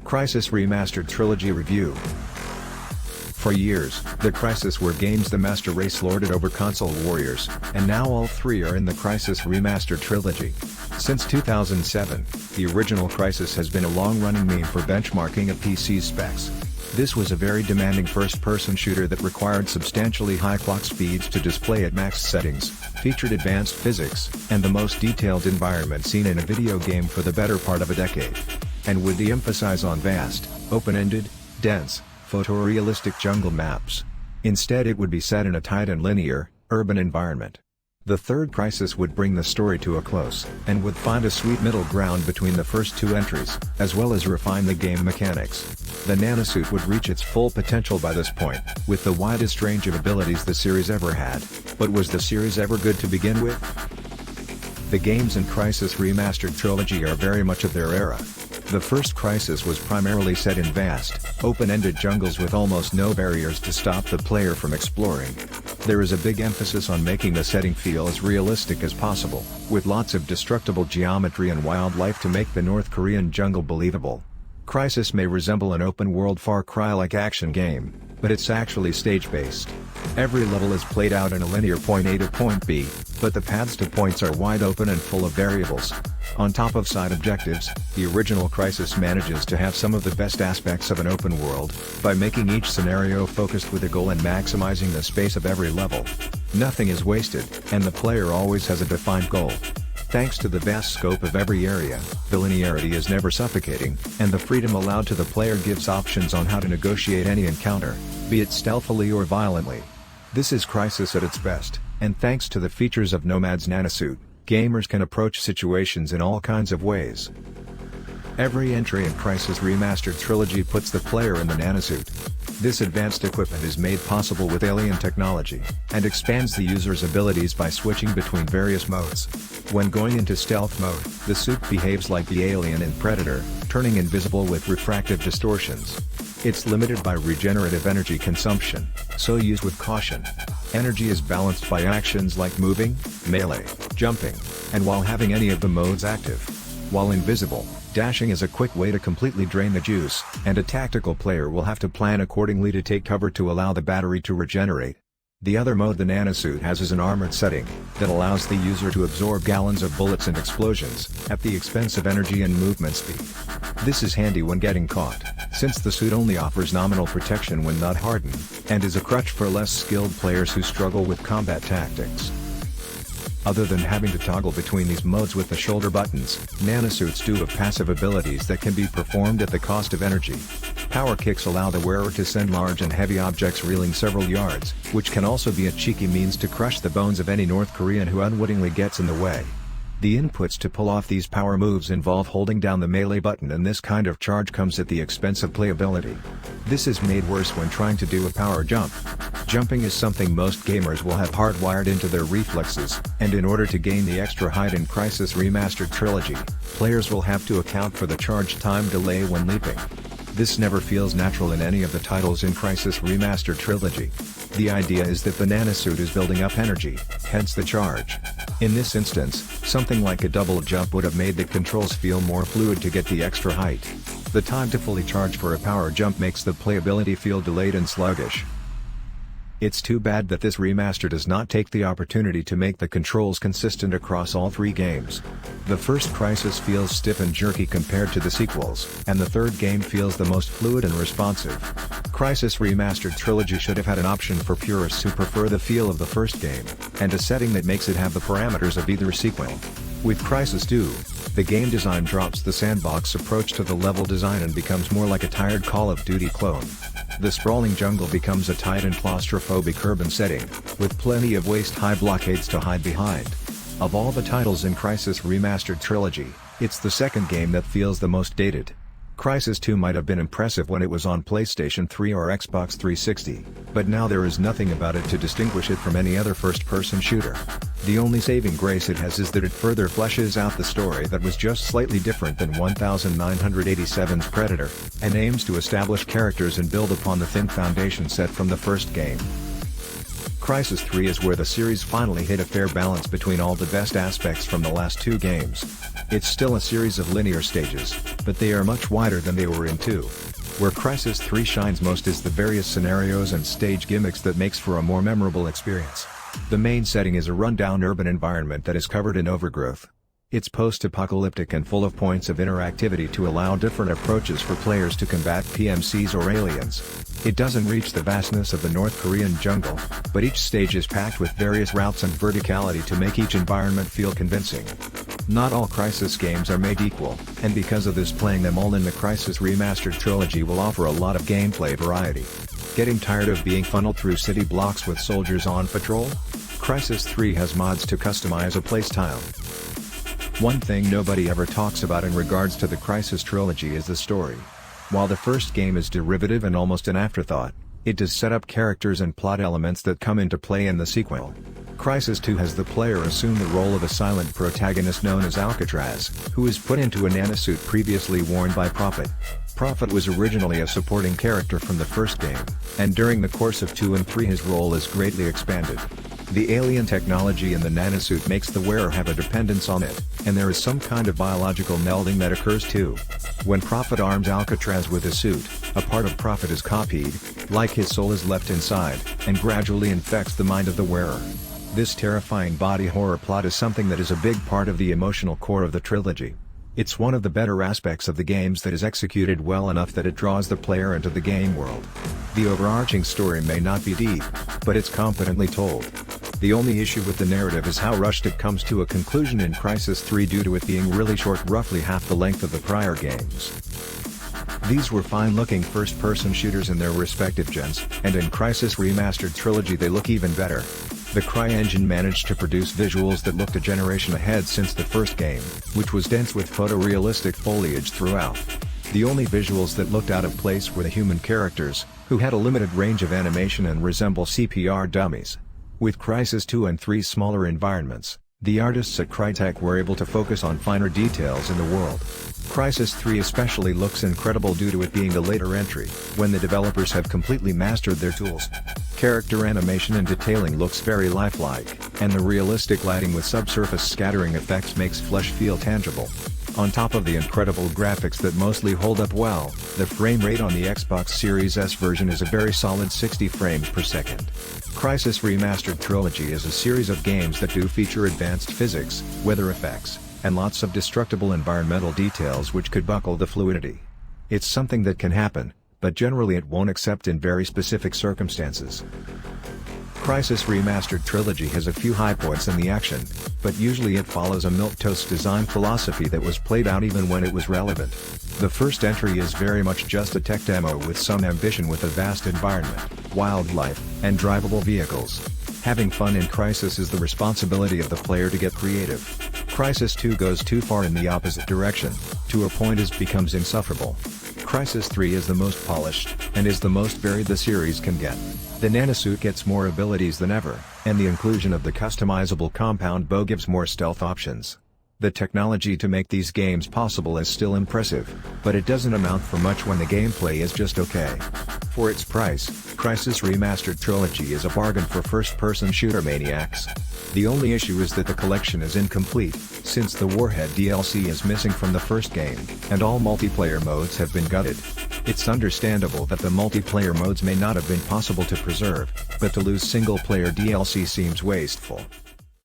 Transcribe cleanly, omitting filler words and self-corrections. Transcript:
Crysis Remastered Trilogy Review. For years, the Crysis were games the master race lorded over console warriors, and now all three are in the Crysis Remastered Trilogy. Since 2007, the original Crysis has been a long-running meme for benchmarking of PC specs. This was a very demanding first-person shooter that required substantially high clock speeds to display at max settings, featured advanced physics, and the most detailed environment seen in a video game for the better part of a decade. And with the emphasis on vast, open-ended, dense, photorealistic jungle maps. Instead it would be set in a tight and linear, urban environment. The third Crysis would bring the story to a close, and would find a sweet middle ground between the first two entries, as well as refine the game mechanics. The nanosuit would reach its full potential by this point, with the widest range of abilities the series ever had. But was the series ever good to begin with? The games in Crysis Remastered Trilogy are very much of their era. The first Crysis was primarily set in vast, open-ended jungles with almost no barriers to stop the player from exploring. There is a big emphasis on making the setting feel as realistic as possible, with lots of destructible geometry and wildlife to make the North Korean jungle believable. Crysis may resemble an open-world Far Cry-like action game, but it's actually stage-based. Every level is played out in a linear point A to point B, but the paths to points are wide open and full of variables. On top of side objectives, the original Crysis manages to have some of the best aspects of an open world, by making each scenario focused with a goal and maximizing the space of every level. Nothing is wasted, and the player always has a defined goal. Thanks to the vast scope of every area, the linearity is never suffocating, and the freedom allowed to the player gives options on how to negotiate any encounter, be it stealthily or violently. This is Crysis at its best, and thanks to the features of Nomad's nanosuit, gamers can approach situations in all kinds of ways. Every entry in Crysis Remastered Trilogy puts the player in the nanosuit. This advanced equipment is made possible with alien technology, and expands the user's abilities by switching between various modes. When going into stealth mode, the suit behaves like the alien in Predator, turning invisible with refractive distortions. It's limited by regenerative energy consumption, so use with caution. Energy is balanced by actions like moving, melee, jumping, and while having any of the modes active. While invisible, dashing is a quick way to completely drain the juice, and a tactical player will have to plan accordingly to take cover to allow the battery to regenerate. The other mode the nanosuit has is an armored setting, that allows the user to absorb gallons of bullets and explosions, at the expense of energy and movement speed. This is handy when getting caught, since the suit only offers nominal protection when not hardened, and is a crutch for less skilled players who struggle with combat tactics. Other than having to toggle between these modes with the shoulder buttons, nanosuits do have passive abilities that can be performed at the cost of energy. Power kicks allow the wearer to send large and heavy objects reeling several yards, which can also be a cheeky means to crush the bones of any North Korean who unwittingly gets in the way. The inputs to pull off these power moves involve holding down the melee button, and this kind of charge comes at the expense of playability. This is made worse when trying to do a power jump. Jumping is something most gamers will have hardwired into their reflexes, and in order to gain the extra height in Crysis Remastered Trilogy, players will have to account for the charge time delay when leaping. This never feels natural in any of the titles in Crysis Remastered Trilogy. The idea is that the nanosuit is building up energy, hence the charge. In this instance, something like a double jump would have made the controls feel more fluid to get the extra height. The time to fully charge for a power jump makes the playability feel delayed and sluggish. It's too bad that this remaster does not take the opportunity to make the controls consistent across all three games. The first Crysis feels stiff and jerky compared to the sequels, and the third game feels the most fluid and responsive. Crysis Remastered Trilogy should have had an option for purists who prefer the feel of the first game, and a setting that makes it have the parameters of either sequel. With Crysis 2, the game design drops the sandbox approach to the level design and becomes more like a tired Call of Duty clone. The sprawling jungle becomes a tight and claustrophobic urban setting, with plenty of waist-high blockades to hide behind. Of all the titles in Crysis Remastered Trilogy, it's the second game that feels the most dated. Crysis 2 might have been impressive when it was on PlayStation 3 or Xbox 360, but now there is nothing about it to distinguish it from any other first-person shooter. The only saving grace it has is that it further fleshes out the story that was just slightly different than 1987's Predator, and aims to establish characters and build upon the thin foundation set from the first game. Crysis 3 is where the series finally hit a fair balance between all the best aspects from the last two games. It's still a series of linear stages, but they are much wider than they were in 2. Where Crysis 3 shines most is the various scenarios and stage gimmicks that makes for a more memorable experience. The main setting is a rundown urban environment that is covered in overgrowth. It's post-apocalyptic and full of points of interactivity to allow different approaches for players to combat PMCs or aliens. It doesn't reach the vastness of the North Korean jungle, but each stage is packed with various routes and verticality to make each environment feel convincing. Not all Crysis games are made equal, and because of this, playing them all in the Crysis Remastered Trilogy will offer a lot of gameplay variety. Getting tired of being funneled through city blocks with soldiers on patrol? Crysis 3 has mods to customize a playstyle. One thing nobody ever talks about in regards to the Crysis trilogy is the story. While the first game is derivative and almost an afterthought, it does set up characters and plot elements that come into play in the sequel. Crysis 2 has the player assume the role of a silent protagonist known as Alcatraz, who is put into a nanosuit previously worn by Prophet. Prophet was originally a supporting character from the first game, and during the course of 2 and 3 his role is greatly expanded. The alien technology in the nanosuit makes the wearer have a dependence on it, and there is some kind of biological melding that occurs too. When Prophet arms Alcatraz with a suit, a part of Prophet is copied, like his soul is left inside, and gradually infects the mind of the wearer. This terrifying body horror plot is something that is a big part of the emotional core of the trilogy. It's one of the better aspects of the games that is executed well enough that it draws the player into the game world. The overarching story may not be deep, but it's competently told. The only issue with the narrative is how rushed it comes to a conclusion in Crysis 3 due to it being really short, roughly half the length of the prior games. These were fine-looking first-person shooters in their respective gens, and in Crysis Remastered Trilogy they look even better. The CryEngine managed to produce visuals that looked a generation ahead since the first game, which was dense with photorealistic foliage throughout. The only visuals that looked out of place were the human characters, who had a limited range of animation and resemble CPR dummies. With Crysis 2 and 3's smaller environments, the artists at Crytek were able to focus on finer details in the world. Crysis 3 especially looks incredible due to it being a later entry, when the developers have completely mastered their tools. Character animation and detailing looks very lifelike, and the realistic lighting with subsurface scattering effects makes flesh feel tangible. On top of the incredible graphics that mostly hold up well, the frame rate on the Xbox Series S version is a very solid 60 frames per second. Crysis Remastered Trilogy is a series of games that do feature advanced physics, weather effects, and lots of destructible environmental details which could buckle the fluidity. It's something that can happen, but generally it won't except in very specific circumstances. Crysis Remastered Trilogy has a few high points in the action, but usually it follows a milquetoast design philosophy that was played out even when it was relevant. The first entry is very much just a tech demo with some ambition with a vast environment, wildlife, and drivable vehicles. Having fun in Crysis is the responsibility of the player to get creative. Crysis 2 goes too far in the opposite direction, to a point it becomes insufferable. Crysis 3 is the most polished, and is the most varied the series can get. The nanosuit gets more abilities than ever, and the inclusion of the customizable compound bow gives more stealth options. The technology to make these games possible is still impressive, but it doesn't amount for much when the gameplay is just okay. For its price, Crysis Remastered Trilogy is a bargain for first-person shooter maniacs. The only issue is that the collection is incomplete, since the Warhead DLC is missing from the first game, and all multiplayer modes have been gutted. It's understandable that the multiplayer modes may not have been possible to preserve, but to lose single-player DLC seems wasteful.